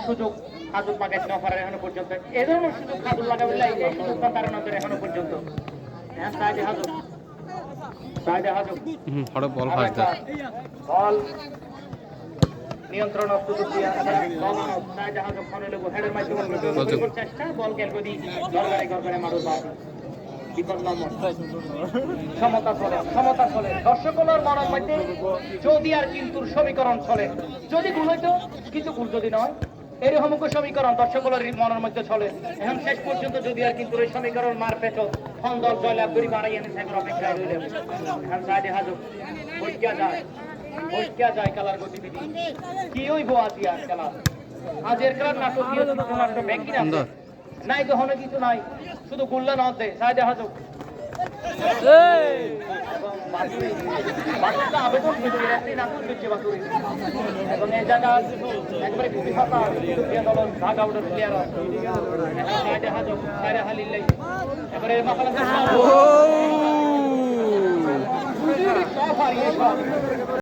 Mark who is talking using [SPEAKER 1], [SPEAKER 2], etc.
[SPEAKER 1] সুযোগ খাদুল লাগাইছে অফারের এখনো পর্যন্ত এই ধরনের সুযোগ খাদুল লাগাবে এই সুযোগটা তার নজরে এখনো পর্যন্ত হ্যাঁ সাইডে হাজুক
[SPEAKER 2] বল ফাঁসটা
[SPEAKER 1] বল নিয়ন্ত্রণ সুযোগ দিয়ে সাইডে হাজুক ফোনে লেগো হেডের মাধ্যমে চেষ্টা বল গেল গদি গড়গড়ে মারুল বাস বিপদ নম্বর সমতা চলে দর্শকগুলোর মনের মধ্যে যদি আর কিন্তু সমীকরণ চলে যদি ভুল হইতো কিছু ভুল যদি নয় এরকম সমীকরণ দর্শকগুলোর মনের মধ্যে চলে এখন শেষ পর্যন্ত যদি আর কিন্তু এই সমীকরণ মার পেছ দল জয়লাভ করি বাড়াই এনে সেগুলো অপেক্ষায় রইলেন এখন সাইডে হাজুক বসকিয়া যায় খেলার গতিবিধি কি হইব আজি আর খেলা আজের খেলার নাটকীয় চিত্রনাট্য ব্যাংকিং আছে নাই তো হনে কিছু নাই শুধু গুল্লা নদ দেয় সাইডে হাজুক আবেদন এবং এই জায়গা একবারে খুবই ফাঁকা দল ঢাকা উঠে প্লেয়ার আছে সাইডে হাজুক সাইডে হালিল্লাই এবারে মাখালা সব হারিয়ে সব